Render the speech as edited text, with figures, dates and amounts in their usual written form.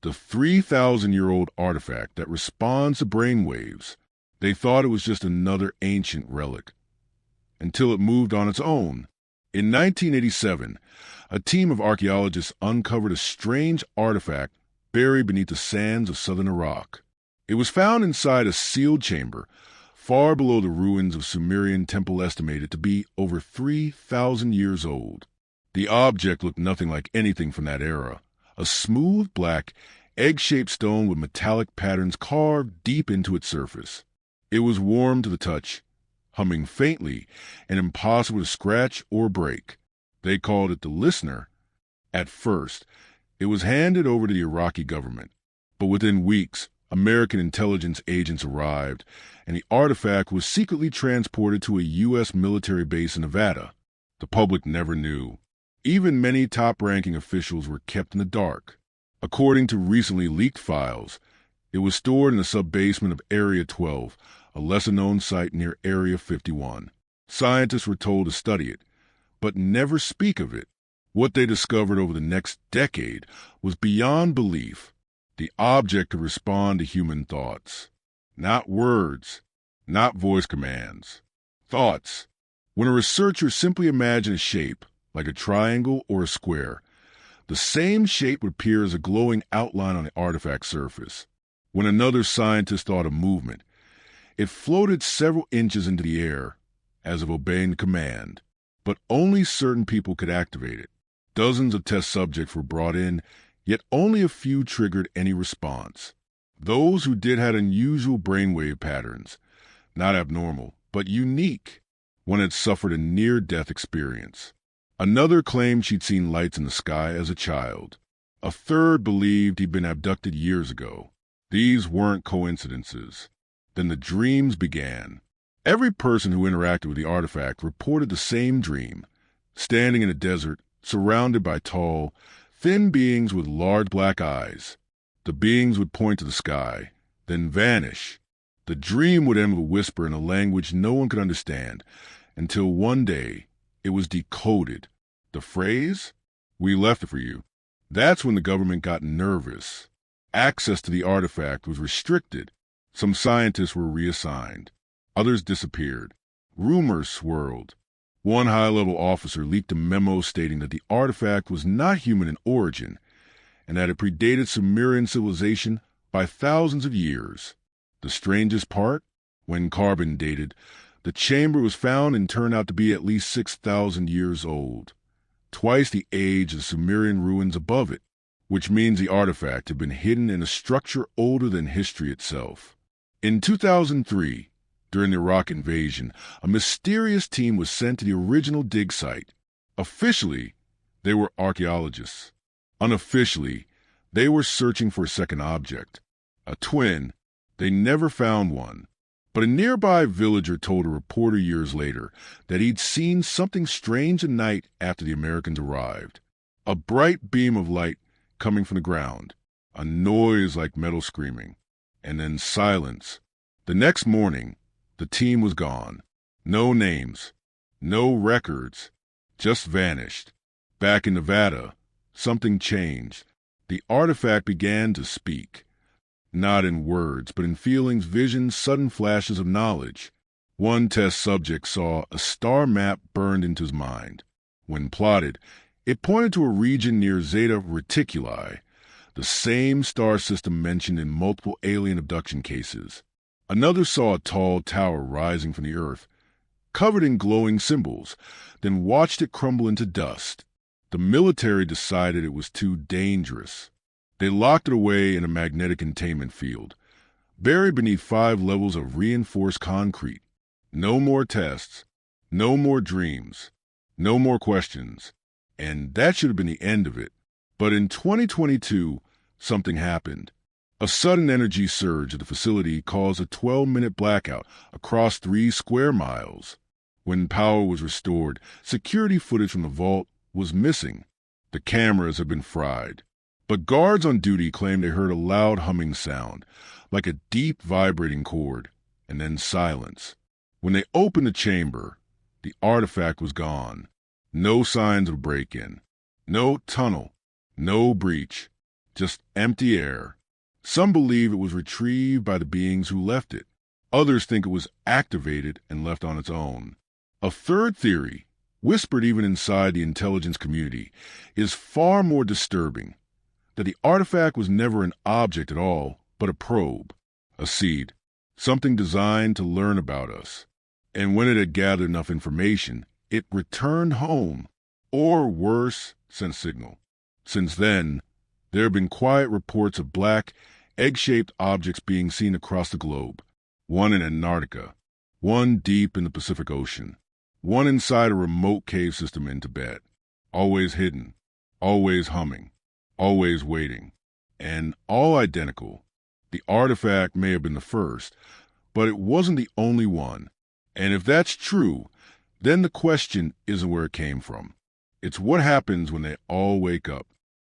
The 3,000-year-old artifact that responds to brainwaves. They thought it was just another ancient relic, until it moved on its own. In 1987, a team of archaeologists uncovered a strange artifact buried beneath the sands of southern Iraq. It was found inside a sealed chamber, far below the ruins of Sumerian temple estimated to be over 3,000 years old. The object looked nothing like anything from that era. A smooth, black, egg-shaped stone with metallic patterns carved deep into its surface. It was warm to the touch, humming faintly, and impossible to scratch or break. They called it the Listener. At first, it was handed over to the Iraqi government, but within weeks, American intelligence agents arrived, and the artifact was secretly transported to a U.S. military base in Nevada. The public never knew. Even many top-ranking officials were kept in the dark. According to recently leaked files, it was stored in the sub-basement of Area 12, a lesser-known site near Area 51. Scientists were told to study it, but never speak of it. What they discovered over the next decade was beyond belief. The object could respond to human thoughts. Not words, not voice commands. Thoughts. When a researcher simply imagined a shape, like a triangle or a square, the same shape would appear as a glowing outline on the artifact's surface. When another scientist thought of movement, it floated several inches into the air, as if obeying a command. But only certain people could activate it. Dozens of test subjects were brought in, yet only a few triggered any response. Those who did had unusual brainwave patterns, not abnormal, but unique. One had suffered a near-death experience. Another claimed she'd seen lights in the sky as a child. A third believed he'd been abducted years ago. These weren't coincidences. Then the dreams began. Every person who interacted with the artifact reported the same dream, standing in a desert, surrounded by tall, thin beings with large black eyes. The beings would point to the sky, then vanish. The dream would end with a whisper in a language no one could understand, until one day it was decoded. The phrase? "We left it for you." That's when the government got nervous. Access to the artifact was restricted. Some scientists were reassigned. Others disappeared. Rumors swirled. One high-level officer leaked a memo stating that the artifact was not human in origin and that it predated Sumerian civilization by thousands of years. The strangest part? When carbon dated, the chamber was found and turned out to be at least 6,000 years old, twice the age of the Sumerian ruins above it, which means the artifact had been hidden in a structure older than history itself. In 2003, during the Iraq invasion, a mysterious team was sent to the original dig site. Officially, they were archaeologists. Unofficially, they were searching for a second object, a twin. They never found one. But a nearby villager told a reporter years later that he'd seen something strange at night after the Americans arrived. A bright beam of light coming from the ground, a noise like metal screaming, and then silence. The next morning, the team was gone. No names, no records, just vanished. Back in Nevada, something changed. The artifact began to speak. Not in words, but in feelings, visions, sudden flashes of knowledge. One test subject saw a star map burned into his mind. When plotted, it pointed to a region near Zeta Reticuli, the same star system mentioned in multiple alien abduction cases. Another saw a tall tower rising from the earth, covered in glowing symbols, then watched it crumble into dust. The military decided it was too dangerous. They locked it away in a magnetic containment field, buried beneath 5 levels of reinforced concrete. No more tests, no more dreams, no more questions. And that should have been the end of it. But in 2022, something happened. A sudden energy surge at the facility caused a 12-minute blackout across 3 square miles. When power was restored, security footage from the vault was missing. The cameras had been fried. But guards on duty claimed they heard a loud humming sound, like a deep vibrating chord, and then silence. When they opened the chamber, the artifact was gone. No signs of a break-in. No tunnel. No breach. just empty air. Some believe it was retrieved by the beings who left it. Others think it was activated and left on its own. A third theory, whispered even inside the intelligence community, is far more disturbing: that the artifact was never an object at all, but a probe, a seed, something designed to learn about us. And when it had gathered enough information, it returned home, or worse, sent a signal. Since then, there have been quiet reports of black, egg-shaped objects being seen across the globe. One in Antarctica, one deep in the Pacific Ocean, one inside a remote cave system in Tibet. Always hidden, always humming, always waiting, and all identical. The artifact may have been the first, but it wasn't the only one. And if that's true, then the question isn't where it came from. It's what happens when they all wake up.